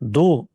2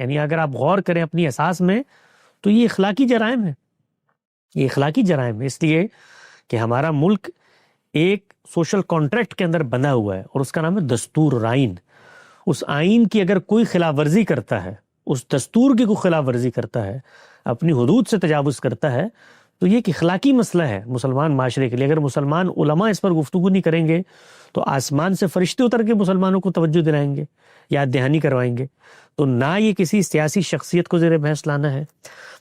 یعنی اگر آپ غور کریں اپنی اساس میں تو یہ اخلاقی جرائم ہے، یہ اخلاقی جرائم ہے، اس لیے کہ ہمارا ملک ایک سوشل کانٹریکٹ کے اندر بنا ہوا ہے اور اس کا نام ہے دستور اور آئین۔ اس آئین کی اگر کوئی خلاف ورزی کرتا ہے، اس دستور کی کوئی خلاف ورزی کرتا ہے، اپنی حدود سے تجاوز کرتا ہے، تو یہ ایک اخلاقی مسئلہ ہے مسلمان معاشرے کے لیے۔ اگر مسلمان علماء اس پر گفتگو نہیں کریں گے تو آسمان سے فرشتے اتر کے مسلمانوں کو توجہ دلائیں گے، یاد دہانی کروائیں گے۔ تو نہ یہ کسی سیاسی شخصیت کو زیر بحث لانا ہے،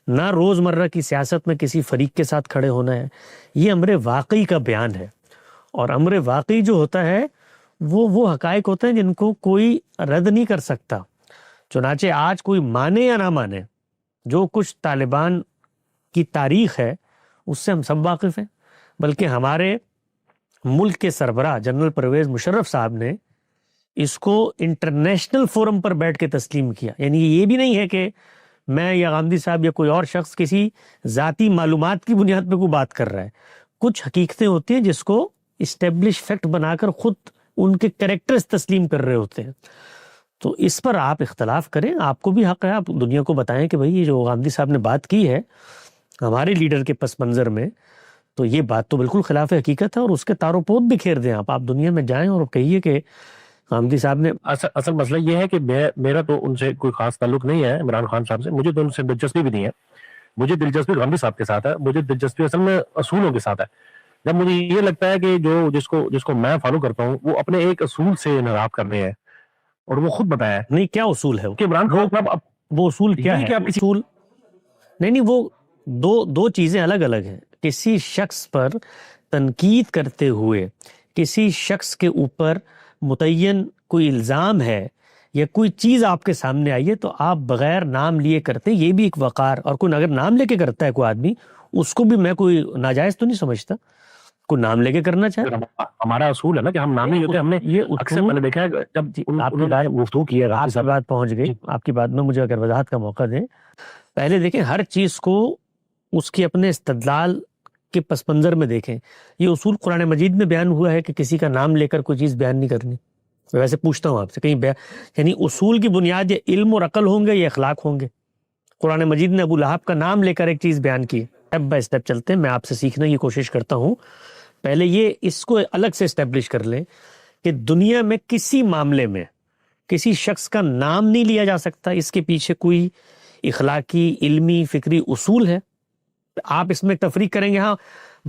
نہ روزمرہ کی سیاست میں کسی فریق کے ساتھ کھڑے ہونا ہے، یہ امر واقعی کا بیان ہے۔ اور امر واقعی جو ہوتا ہے وہ حقائق ہوتے ہیں جن کو کوئی رد نہیں کر سکتا۔ چنانچہ آج کوئی مانے یا نہ مانے، جو کچھ طالبان کی تاریخ ہے اس سے ہم سب واقف ہیں، بلکہ ہمارے ملک کے سربراہ جنرل پرویز مشرف صاحب نے اس کو انٹرنیشنل فورم پر بیٹھ کے تسلیم کیا۔ یعنی یہ بھی نہیں ہے کہ میں یا غامدی صاحب یا کوئی اور شخص کسی ذاتی معلومات کی بنیاد پہ کوئی بات کر رہا ہے، کچھ حقیقتیں ہوتی ہیں جس کو اسٹیبلش فیکٹ بنا کر خود ان کے کریکٹرز تسلیم کر رہے ہوتے ہیں۔ تو اس پر آپ اختلاف کریں، آپ کو بھی حق ہے، آپ دنیا کو بتائیں کہ بھئی یہ جو غامدی صاحب نے بات کی ہے ہمارے لیڈر کے پس منظر میں، تو یہ بات تو بالکل خلاف حقیقت ہے، اور اس کے تار و پود بکھیر دیں۔ آپ دنیا میں جائیں اور کہیے کہ غامدی صاحب نے اصل مسئلہ یہ ہے کہ میرا تو ان سے کوئی خاص تعلق نہیں ہے، عمران خان صاحب سے، مجھے تو ان سے دلچسپی بھی نہیں ہے۔ مجھے دلچسپی غامدی صاحب کے ساتھ ہے، مجھے دلچسپی اصل میں اصولوں کے ساتھ ہے۔ جب مجھے یہ لگتا ہے کہ جس کو میں فالو کرتا ہوں وہ اپنے ایک اصول سے انحراف کر رہے ہیں، اور وہ خود بتایا ہے نہیں کیا اصول ہے کہ عمران خان صاحب وہ اصول کیا ہے؟ اصول نہیں، وہ دو چیزیں الگ الگ ہیں۔ کسی شخص پر تنقید کرتے ہوئے کسی شخص کے اوپر متعین کوئی الزام ہے یا کوئی چیز آپ کے سامنے آئی ہے تو آپ بغیر نام لیے کرتے، یہ بھی ایک وقار، اور کوئی اگر نام لے کے کرتا ہے کوئی آدمی، اس کو بھی میں کوئی ناجائز تو نہیں سمجھتا، کوئی نام لے کے کرنا چاہے۔ ہمارا اصول ہے نا کہ ہم نام نہیں لیتے۔ ہم نے یہ اکثر میں نے دیکھا ہے جب آپ کی گفتگو کی ہے، آپ کی بات پہنچ گئی، آپ کی بات میں مجھے اگر وضاحت کا موقع دیں۔ پہلے دیکھیں ہر چیز کو اس کے اپنے استدلال کے پس منظر میں دیکھیں۔ یہ اصول قرآن مجید میں بیان ہوا ہے کہ کسی کا نام لے کر کوئی چیز بیان نہیں کرنی۔ ویسے پوچھتا ہوں آپ سے، کہیں یعنی اصول کی بنیاد یہ علم اور عقل ہوں گے یا اخلاق ہوں گے؟ قرآن مجید نے ابو لہب کا نام لے کر ایک چیز بیان کی۔ اسٹیپ بائی اسٹیپ چلتے ہیں، میں آپ سے سیکھنے کی کوشش کرتا ہوں۔ پہلے یہ اس کو الگ سے اسٹیبلش کر لیں کہ دنیا میں کسی معاملے میں کسی شخص کا نام نہیں لیا جا سکتا، اس کے پیچھے کوئی اخلاقی، علمی، فکری اصول ہے۔ آپ اس میں تفریق کریں گے، ہاں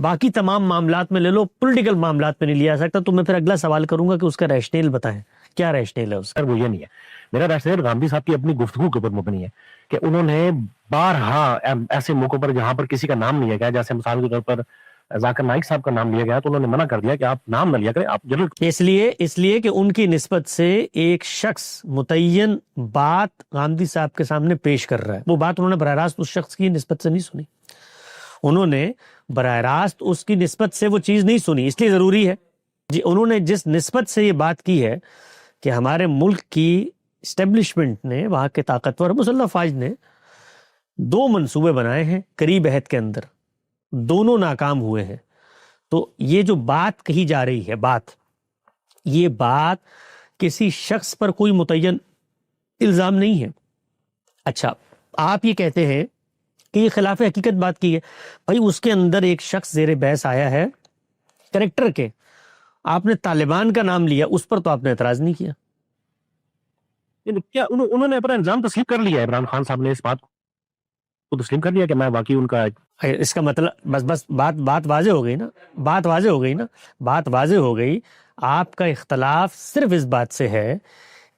باقی تمام معاملات میں لے لو، پولیٹیکل معاملات میں نہیں لیا جا سکتا، تو میں پھر اگلا سوال کروں گا کہ اس کا ریشنیل بتائیں، کیا ریشنیل ہے اس کا؟ وہ یہ نہیں ہے، میرا ریشنیل غامدی صاحب کی اپنی گفتگو کے اوپر مبنی ہے کہ انہوں نے بارہا ایسے موقعوں پر جہاں پر کسی کا نام لیا گیا، جیسے مثال کے طور پر ذاکر نائک صاحب کا نام لیا گیا، تو انہوں نے منع کر دیا کہ آپ نام نہ لیا کریں، آپ ضرور۔ اس لیے کہ ان کی نسبت سے ایک شخص متعین بات غامدی صاحب کے سامنے پیش کر رہا ہے، وہ بات انہوں نے براہ راست اس شخص کی نسبت سے نہیں سنی، انہوں نے براہ راست اس کی نسبت سے وہ چیز نہیں سنی، اس لیے ضروری ہے جی انہوں نے جس نسبت سے یہ بات کی ہے کہ ہمارے ملک کی اسٹیبلشمنٹ نے، وہاں کے طاقتور مسلح افواج نے 2 منصوبے بنائے ہیں قریب عہد کے اندر، دونوں ناکام ہوئے ہیں۔ تو یہ جو بات کہی جا رہی ہے، یہ بات کسی شخص پر کوئی متعین الزام نہیں ہے۔ اچھا، آپ یہ کہتے ہیں کہ یہ خلاف حقیقت بات کی ہے، بھائی اس کے اندر ایک شخص زیر بحث آیا ہے کریکٹر کے، آپ نے طالبان کا نام لیا، اس پر تو آپ نے اعتراض نہیں کیا۔ کیا انہوں نے اپنا الزام تسلیم کر لیا ہے؟ عمران خان صاحب نے اس بات کو تسلیم کر لیا کہ میں واقعی ان کا، اس کا مطلب بس بات واضح ہو گئی نا، بات واضح ہو گئی۔ آپ کا اختلاف صرف اس بات سے ہے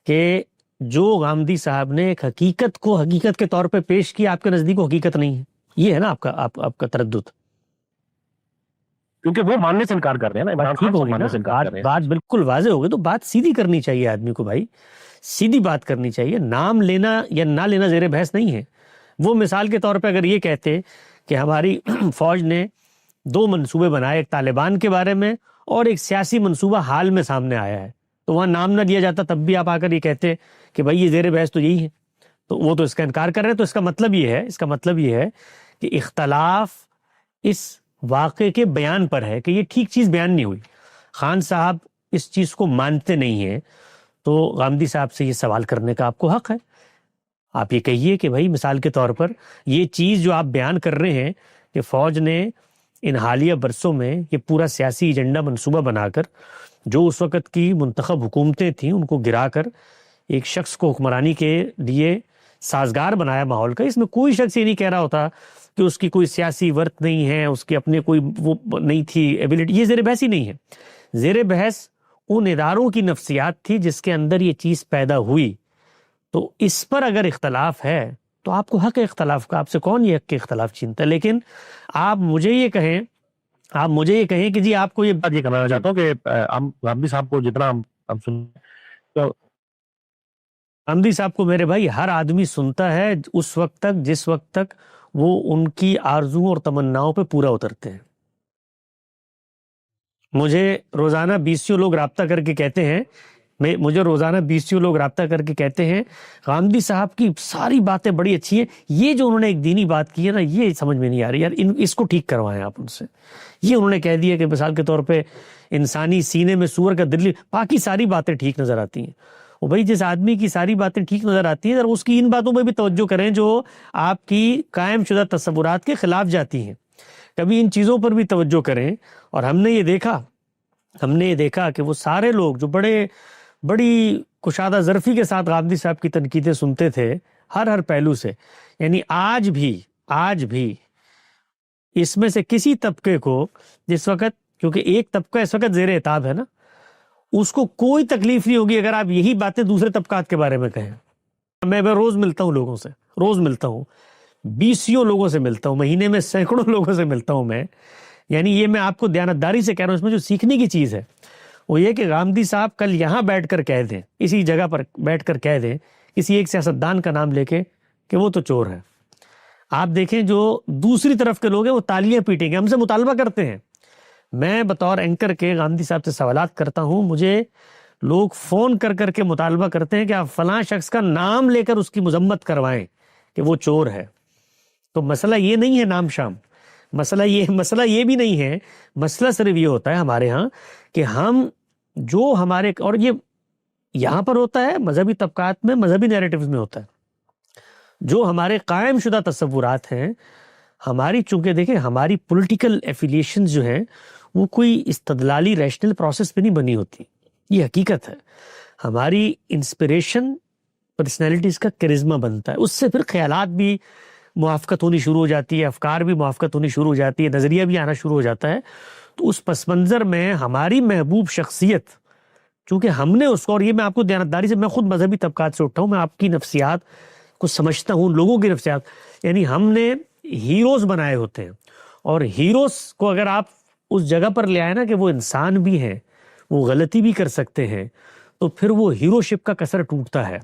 کہ جو غامدی صاحب نے ایک حقیقت کو حقیقت کے طور پہ پیش کیا، آپ کے نزدیک وہ حقیقت نہیں ہے، یہ ہے نا آپ کا تردد، کیونکہ وہ ماننے سے انکار کر رہے ہیں نا۔ ٹھیک ہوگی نا، بات بالکل واضح ہو گئی، تو بات سیدھی کرنی چاہیے آدمی کو، بھائی سیدھی بات کرنی چاہیے، نام لینا یا نہ لینا زیر بحث نہیں ہے۔ وہ مثال کے طور پہ اگر یہ کہتے کہ ہماری فوج نے 2 منصوبے بنائے، ایک طالبان کے بارے میں اور ایک سیاسی منصوبہ حال میں سامنے آیا ہے، تو وہاں نام نہ لیا جاتا، تب بھی آپ آ کر یہ کہتے کہ بھائی یہ زیر بحث تو یہی ہے، تو وہ تو اس کا انکار کر رہے ہیں۔ تو اس کا مطلب یہ ہے کہ اختلاف اس واقعے کے بیان پر ہے کہ یہ ٹھیک چیز بیان نہیں ہوئی، خان صاحب اس چیز کو مانتے نہیں ہیں، تو غامدی صاحب سے یہ سوال کرنے کا آپ کو حق ہے۔ آپ یہ کہیے کہ بھائی مثال کے طور پر یہ چیز جو آپ بیان کر رہے ہیں کہ فوج نے ان حالیہ برسوں میں یہ پورا سیاسی ایجنڈا منصوبہ بنا کر جو اس وقت کی منتخب حکومتیں تھیں ان کو گرا کر ایک شخص کو حکمرانی کے لیے سازگار بنایا ماحول کا، اس میں کوئی شخص یہ نہیں کہہ رہا ہوتا کہ اس کی کوئی سیاسی ورت نہیں ہے، اس کی اپنے کوئی وہ نہیں تھی ایبلٹی، یہ زیر بحث ہی نہیں ہے. زیر بحث ان اداروں کی نفسیات تھی جس کے اندر یہ چیز پیدا ہوئی. تو اس پر اگر اختلاف ہے تو آپ کو حق ہے اختلاف کا، آپ سے کون یہ حق کے اختلاف چھینتا ہے. لیکن آپ مجھے یہ کہیں کہ جی آپ کو یہ بات یہ کرنا چاہتا ہوں کہ غامدی صاحب کو جتنا ہم سن تو غامدی صاحب کو میرے بھائی ہر آدمی سنتا ہے اس وقت تک جس وقت تک وہ ان کی آرزوؤں اور تمناؤں پہ پورا اترتے ہیں. مجھے روزانہ 20 لوگ رابطہ کر کے کہتے ہیں غامدی صاحب کی ساری باتیں بڑی اچھی ہیں، یہ جو انہوں نے ایک دینی بات کی ہے نا یہ سمجھ میں نہیں آ رہی یار، اس کو ٹھیک کروائیں آپ ان سے. یہ انہوں نے کہہ دیا کہ مثال کے طور پہ انسانی سینے میں سور کا دل، باقی ساری باتیں ٹھیک نظر آتی ہیں. وہ بھائی جس آدمی کی ساری باتیں ٹھیک نظر آتی ہیں ذرا اس کی ان باتوں پہ بھی توجہ کریں جو آپ کی قائم شدہ تصورات کے خلاف جاتی ہیں. کبھی ان چیزوں پر بھی توجہ کریں. اور ہم نے یہ دیکھا کہ وہ سارے لوگ جو بڑی کشادہ ظرفی کے ساتھ غامدی صاحب کی تنقیدیں سنتے تھے ہر پہلو سے، یعنی آج بھی اس میں سے کسی طبقے کو جس وقت، کیونکہ ایک طبقہ اس وقت زیر عتاب ہے نا، اس کو کوئی تکلیف نہیں ہوگی اگر آپ یہی باتیں دوسرے طبقات کے بارے میں کہیں. میں روز ملتا ہوں لوگوں سے، 20 لوگوں سے ملتا ہوں، مہینے میں سینکڑوں لوگوں سے ملتا ہوں میں. یعنی یہ میں آپ کو دیانتداری سے کہہ رہا ہوں، اس میں جو سیکھنے کی چیز ہے وہ یہ کہ غامدی صاحب کل یہاں بیٹھ کر کہہ دیں، اسی جگہ پر بیٹھ کر کہہ دیں کسی ایک سیاستدان کا نام لے کے کہ وہ تو چور ہے. آپ دیکھیں جو دوسری طرف کے لوگ ہیں وہ تالیاں پیٹیں گے، ہم سے مطالبہ کرتے ہیں. میں بطور اینکر کے غامدی صاحب سے سوالات کرتا ہوں، مجھے لوگ فون کر کے مطالبہ کرتے ہیں کہ آپ فلاں شخص کا نام لے کر اس کی مذمت کروائیں کہ وہ چور ہے. تو مسئلہ یہ نہیں ہے نام شام، مسئلہ یہ بھی نہیں ہے. مسئلہ صرف یہ ہوتا ہے ہمارے ہاں کہ ہم جو ہمارے، اور یہ یہاں پر ہوتا ہے مذہبی طبقات میں، مذہبی نیریٹیوز میں ہوتا ہے، جو ہمارے قائم شدہ تصورات ہیں ہماری، چونکہ دیکھیں ہماری پولیٹیکل ایفیلیشنز جو ہیں وہ کوئی استدلالی ریشنل پروسیس پہ نہیں بنی ہوتی. یہ حقیقت ہے. ہماری انسپریشن پرسنالٹیز کا کرزمہ بنتا ہے، اس سے پھر خیالات بھی موافقت ہونی شروع ہو جاتی ہے، افکار بھی موافقت ہونی شروع ہو جاتی ہے، نظریہ بھی آنا شروع ہو جاتا ہے. تو اس پس منظر میں ہماری محبوب شخصیت، چونکہ ہم نے اس کو، اور یہ میں آپ کو دیانتداری سے، میں خود مذہبی طبقات سے اٹھا ہوں، میں آپ کی نفسیات کو سمجھتا ہوں، لوگوں کی نفسیات، یعنی ہم نے ہیروز بنائے ہوتے ہیں. اور ہیروز کو اگر آپ اس جگہ پر لے آئے نا کہ وہ انسان بھی ہیں، وہ غلطی بھی کر سکتے ہیں، تو پھر وہ ہیرو شپ کا کسر ٹوٹتا ہے.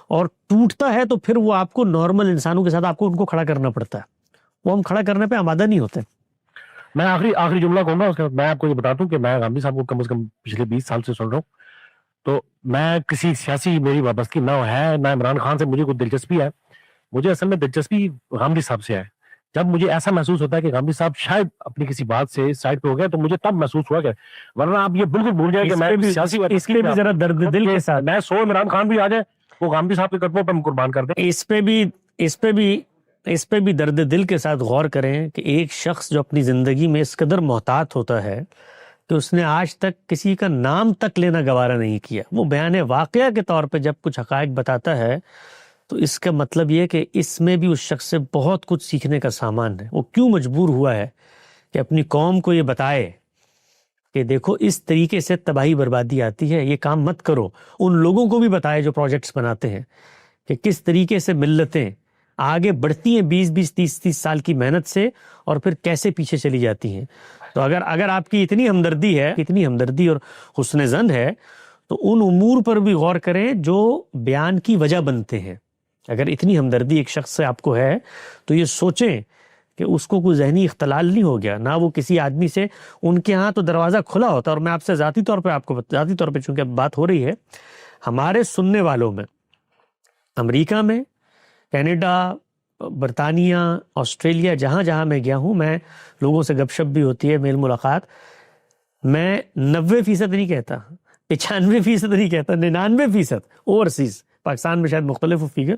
اور ٹوٹتا ہے تو پھر وہ آپ کو نارمل انسانوں کے ساتھ آپ کو ان کو کھڑا کرنا پڑتا ہے. وہ ہم کھڑا کرنے پہ آمادہ نہیں ہوتے. میں آخری جملہ کہوں گا، اس کے بعد میں آپ کو یہ بتا دوں کہ میں غامدی صاحب کو کم از کم پچھلے 20 سال سے سن رہا ہوں. تو میں کسی سیاسی میری وابستگی نہ ہے، نہ عمران خان سے مجھے کوئی دلچسپی ہے. مجھے اصل میں دلچسپی غامدی صاحب سے ہے. جب مجھے ایسا محسوس ہوتا ہے کہ غامدی صاحب شاید اپنی کسی بات سے سائڈ پہ ہو گئے تو مجھے تب محسوس ہوا کہ ورنہ آپ یہ بالکل بھول جائیں کہ میں سیاسی، اس پہ بھی ذرا درد دل کے ساتھ، میں عمران خان بھی آ جائے وہ غامدی صاحب کے قدموں پہ ہم قربان کر دیں. اس پہ بھی درد دل کے ساتھ غور کریں کہ ایک شخص جو اپنی زندگی میں اس قدر محتاط ہوتا ہے کہ اس نے آج تک کسی کا نام تک لینا گوارا نہیں کیا، وہ بیان واقعہ کے طور پہ جب کچھ حقائق بتاتا ہے تو اس کا مطلب یہ کہ اس میں بھی اس شخص سے بہت کچھ سیکھنے کا سامان ہے. وہ کیوں مجبور ہوا ہے کہ اپنی قوم کو یہ بتائے کہ دیکھو اس طریقے سے تباہی بربادی آتی ہے، یہ کام مت کرو. ان لوگوں کو بھی بتائے جو پروجیکٹس بناتے ہیں کہ کس طریقے سے ملتیں آگے بڑھتی ہیں 20 30 سال کی محنت سے اور پھر کیسے پیچھے چلی جاتی ہیں. تو اگر آپ کی اتنی ہمدردی اور حسن ظن ہے تو ان امور پر بھی غور کریں جو بیان کی وجہ بنتے ہیں. اگر اتنی ہمدردی ایک شخص سے آپ کو ہے تو یہ سوچیں کہ اس کو کوئی ذہنی اختلال نہیں ہو گیا، نہ وہ کسی آدمی سے، ان کے ہاں تو دروازہ کھلا ہوتا ہے. اور میں آپ سے ذاتی طور پہ چونکہ اب بات ہو رہی ہے، ہمارے سننے والوں میں امریکہ میں، کینیڈا، برطانیہ، آسٹریلیا، جہاں میں گیا ہوں، میں لوگوں سے گپ شپ بھی ہوتی ہے، میل ملاقات، میں 90% نہیں کہتا، 95% نہیں کہتا، 99% اوورسیز، پاکستان میں شاید مختلف فیگر،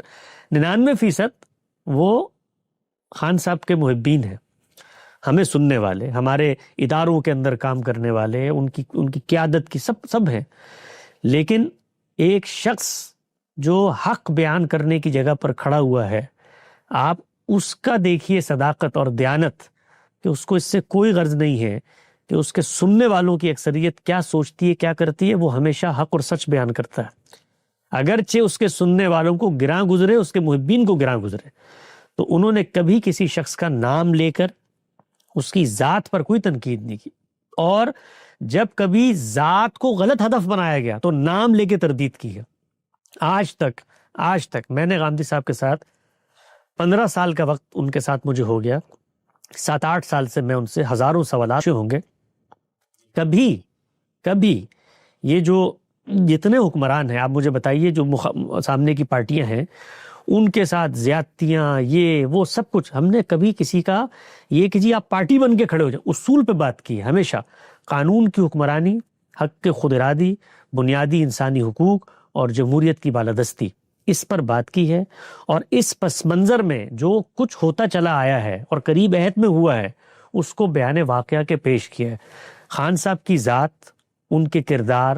99% وہ خان صاحب کے محبین ہیں، ہمیں سننے والے، ہمارے اداروں کے اندر کام کرنے والے، ان کی قیادت کی سب ہیں. لیکن ایک شخص جو حق بیان کرنے کی جگہ پر کھڑا ہوا ہے، آپ اس کا دیکھیے صداقت اور دیانت، کہ اس کو اس سے کوئی غرض نہیں ہے کہ اس کے سننے والوں کی اکثریت کیا سوچتی ہے، کیا کرتی ہے. وہ ہمیشہ حق اور سچ بیان کرتا ہے، اگرچہ اس کے سننے والوں کو گراں گزرے، اس کے محبین کو گراں گزرے. تو انہوں نے کبھی کسی شخص کا نام لے کر اس کی ذات پر کوئی تنقید نہیں کی، اور جب کبھی ذات کو غلط ہدف بنایا گیا تو نام لے کے تردید کی ہے. آج تک میں نے غامدی صاحب کے ساتھ 15 سال کا وقت ان کے ساتھ مجھے ہو گیا، 7-8 سال سے میں ان سے ہزاروں سوالات ہوں گے. کبھی یہ جو جتنے حکمران ہیں، آپ مجھے بتائیے، جو سامنے کی پارٹیاں ہیں، ان کے ساتھ زیادتیاں، یہ وہ سب کچھ، ہم نے کبھی کسی کا یہ کہ جی آپ پارٹی بن کے کھڑے ہو جائیں، اصول پہ بات کی ہے. ہمیشہ قانون کی حکمرانی، حق کے خود ارادی، بنیادی انسانی حقوق اور جمہوریت کی بالادستی، اس پر بات کی ہے. اور اس پس منظر میں جو کچھ ہوتا چلا آیا ہے اور قریب عہد میں ہوا ہے، اس کو بیان واقعہ کے پیش کیا ہے. خان صاحب کی ذات، ان کے کردار،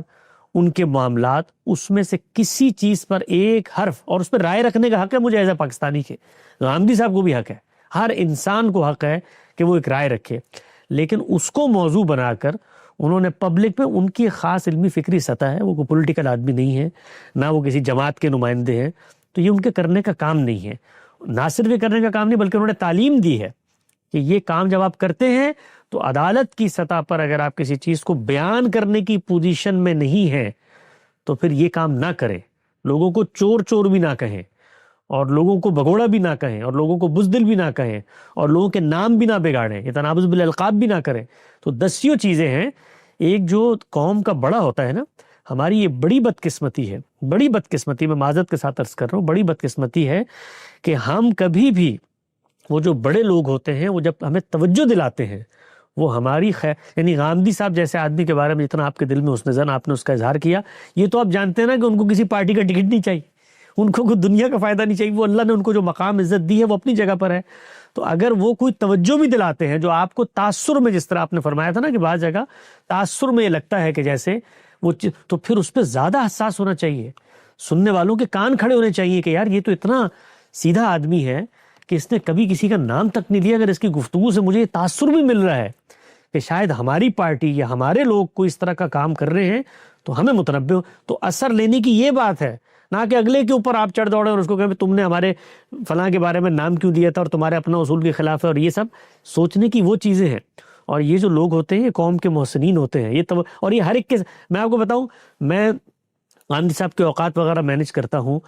ان کے معاملات، اس میں سے کسی چیز پر ایک حرف، اور اس پر رائے رکھنے کا حق ہے مجھے ایز اے پاکستانی کے، غامدی صاحب کو بھی حق ہے، ہر انسان کو حق ہے کہ وہ ایک رائے رکھے. لیکن اس کو موضوع بنا کر انہوں نے پبلک میں، ان کی خاص علمی فکری سطح ہے، وہ کوئی پولیٹیکل آدمی نہیں ہے، نہ وہ کسی جماعت کے نمائندے ہیں، تو یہ ان کے کرنے کا کام نہیں ہے. نہ صرف یہ کرنے کا کام نہیں، بلکہ انہوں نے تعلیم دی ہے کہ یہ کام جب آپ کرتے ہیں تو عدالت کی سطح پر اگر آپ کسی چیز کو بیان کرنے کی پوزیشن میں نہیں ہیں تو پھر یہ کام نہ کریں. لوگوں کو چور بھی نہ کہیں، اور لوگوں کو بگوڑا بھی نہ کہیں، اور لوگوں کو بزدل بھی نہ کہیں، اور لوگوں کے نام بھی نہ بگاڑیں، یہ تنابز بالالقاب بھی نہ کریں. تو 10 چیزیں ہیں. ایک جو قوم کا بڑا ہوتا ہے نا، ہماری یہ بڑی بدقسمتی ہے، بڑی بدقسمتی، میں معذرت کے ساتھ عرض کر رہا ہوں، بڑی بدقسمتی ہے کہ ہم کبھی بھی، وہ جو بڑے لوگ ہوتے ہیں، وہ جب ہمیں توجہ دلاتے ہیں، وہ ہماری یعنی غامدی صاحب جیسے آدمی کے بارے میں جتنا آپ کے دل میں حسن ظن، آپ نے اس کا اظہار کیا، یہ تو آپ جانتے ہیں نا کہ ان کو کسی پارٹی کا ٹکٹ نہیں چاہیے، ان کو کوئی دنیا کا فائدہ نہیں چاہیے. وہ اللہ نے ان کو جو مقام عزت دی ہے وہ اپنی جگہ پر ہے. تو اگر وہ کوئی توجہ بھی دلاتے ہیں، جو آپ کو تاثر میں، جس طرح آپ نے فرمایا تھا نا کہ بعض جگہ تاثر میں یہ لگتا ہے کہ جیسے وہ، تو پھر اس پہ زیادہ حساس ہونا چاہیے. سننے والوں کے کان کھڑے ہونے چاہیے کہ یار یہ تو اتنا سیدھا آدمی ہے کہ اس نے کبھی کسی کا نام تک نہیں لیا. اگر اس کی گفتگو سے مجھے یہ تاثر بھی مل رہا ہے کہ شاید ہماری پارٹی یا ہمارے لوگ کو اس طرح کا کام کر رہے ہیں، تو ہمیں متنبع ہو. تو اثر لینے کی یہ بات ہے، نہ کہ اگلے کے اوپر آپ چڑھ دوڑیں اور اس کو کہیں تم نے ہمارے فلاں کے بارے میں نام کیوں دیا تھا اور تمہارے اپنا اصول کے خلاف ہے. اور یہ سب سوچنے کی وہ چیزیں ہیں. اور یہ جو لوگ ہوتے ہیں، یہ قوم کے محسنین ہوتے ہیں. اور یہ ہر ایک کے، میں آپ کو بتاؤں، میں غامدی صاحب کے اوقات وغیرہ مینج کرتا ہوں،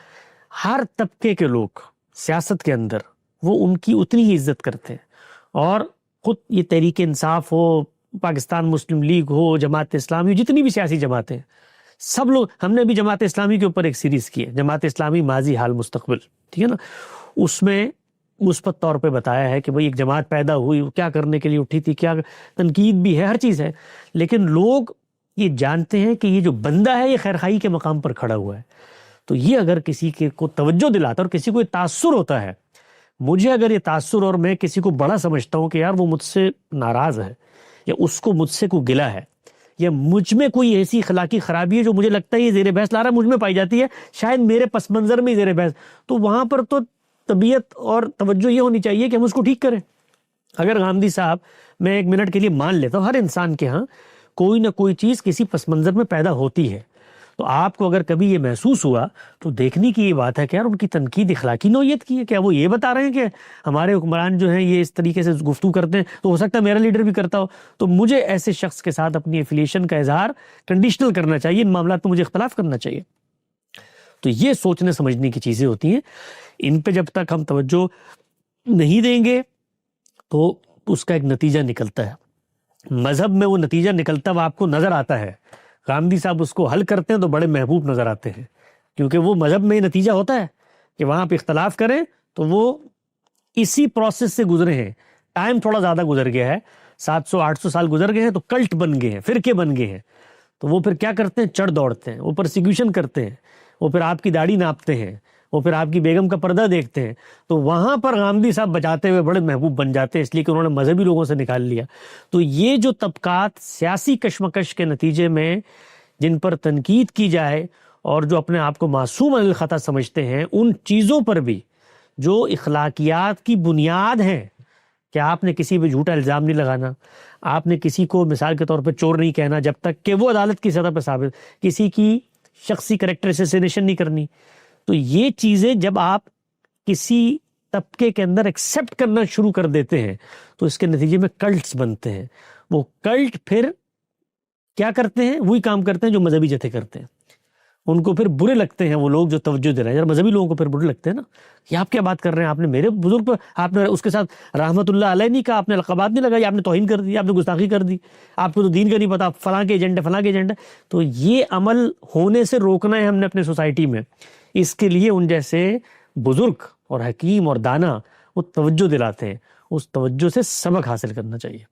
ہر طبقے کے لوگ سیاست کے اندر وہ ان کی اتنی ہی عزت کرتے ہیں. اور خود یہ تحریک انصاف ہو، پاکستان مسلم لیگ ہو، جماعت اسلامی، جتنی بھی سیاسی جماعتیں، سب لوگ، ہم نے ابھی جماعت اسلامی کے اوپر ایک سیریز کی ہے، جماعت اسلامی ماضی حال مستقبل، ٹھیک ہے نا. اس میں مثبت طور پہ بتایا ہے کہ بھئی ایک جماعت پیدا ہوئی، وہ کیا کرنے کے لیے اٹھی تھی، کیا تنقید بھی ہے، ہر چیز ہے. لیکن لوگ یہ جانتے ہیں کہ یہ جو بندہ ہے یہ خیرخواہی کے مقام پر کھڑا ہوا ہے. تو یہ اگر کسی کے کو توجہ دلاتا ہے اور کسی کو یہ تاثر ہوتا ہے، مجھے اگر یہ تاثر، اور میں کسی کو بڑا سمجھتا ہوں کہ یار وہ مجھ سے ناراض ہے، یا اس کو مجھ سے کوئی گلہ ہے، یا مجھ میں کوئی ایسی اخلاقی خرابی ہے جو مجھے لگتا ہے یہ زیر بحث لا رہا ہے، مجھ میں پائی جاتی ہے، شاید میرے پس منظر میں زیر بحث، تو وہاں پر تو طبیعت اور توجہ یہ ہونی چاہیے کہ ہم اس کو ٹھیک کریں. اگر غامدی صاحب، میں 1 منٹ کے لیے مان لیتا ہوں، ہر انسان کے ہاں کوئی نہ کوئی چیز کسی پس منظر میں پیدا ہوتی ہے، تو آپ کو اگر کبھی یہ محسوس ہوا تو دیکھنے کی یہ بات ہے کہ یار ان کی تنقید اخلاقی نوعیت کی ہے. کیا وہ یہ بتا رہے ہیں کہ ہمارے حکمران جو ہیں یہ اس طریقے سے گفتگو کرتے ہیں، تو ہو سکتا ہے میرا لیڈر بھی کرتا ہو، تو مجھے ایسے شخص کے ساتھ اپنی ایفیلیشن کا اظہار کنڈیشنل کرنا چاہیے، ان معاملات میں مجھے اختلاف کرنا چاہیے. تو یہ سوچنے سمجھنے کی چیزیں ہوتی ہیں. ان پہ جب تک ہم توجہ نہیں دیں گے تو اس کا ایک نتیجہ نکلتا ہے. مذہب میں وہ نتیجہ نکلتا ہے، وہ آپ کو نظر آتا ہے. غامدی صاحب اس کو حل کرتے ہیں تو بڑے محبوب نظر آتے ہیں، کیونکہ وہ مذہب میں یہ نتیجہ ہوتا ہے کہ وہاں پہ اختلاف کریں تو وہ اسی پروسیس سے گزرے ہیں. ٹائم تھوڑا زیادہ گزر گیا ہے، 700-800 سال گزر گئے ہیں، تو کلٹ بن گئے ہیں، فرقے بن گئے ہیں. تو وہ پھر کیا کرتے ہیں؟ چڑھ دوڑتے ہیں، وہ پرسیکیوشن کرتے ہیں، وہ پھر آپ کی داڑھی ناپتے ہیں، وہ پھر آپ کی بیگم کا پردہ دیکھتے ہیں، تو وہاں پر غامدی صاحب بچاتے ہوئے بڑے محبوب بن جاتے ہیں، اس لیے کہ انہوں نے مذہبی لوگوں سے نکال لیا۔ تو یہ جو طبقات سیاسی کشمکش کے نتیجے میں جن پر تنقید کی جائے اور جو اپنے آپ کو معصوم عن الخطا سمجھتے ہیں، ان چیزوں پر بھی جو اخلاقیات کی بنیاد ہیں کہ آپ نے کسی پہ جھوٹا الزام نہیں لگانا، آپ نے کسی کو مثال کے طور پہ چور نہیں کہنا جب تک کہ وہ عدالت کی سطح پہ ثابت، کسی کی شخصی کریکٹر اسیسینیشن نہیں کرنی، تو یہ چیزیں جب آپ کسی طبقے کے اندر ایکسیپٹ کرنا شروع کر دیتے ہیں تو اس کے نتیجے میں کلٹس بنتے ہیں۔ وہ کلٹ پھر کیا کرتے ہیں؟ وہی کام کرتے ہیں جو مذہبی جتھے کرتے ہیں، ان کو پھر برے لگتے ہیں وہ لوگ جو توجہ دے رہے ہیں، یار مذہبی لوگوں کو پھر برے لگتے ہیں نا، کہ آپ کیا بات کر رہے ہیں، آپ نے میرے بزرگ پر، آپ نے اس کے ساتھ رحمت اللہ علیہ نہیں کہا، آپ نے لقبات نہیں لگائی، آپ نے توہین کر دی، آپ نے گستاخی کر دی، آپ کو تو دین کا نہیں پتا، فلاں کے ایجنڈ ہے، فلاں کے ایجنڈ ہے۔ تو یہ عمل ہونے سے روکنا ہے ہم نے اپنے سوسائٹی میں، اس کے لیے ان جیسے بزرگ اور حکیم اور دانا وہ توجہ دلاتے ہیں، اس توجہ سے سبق حاصل کرنا چاہیے۔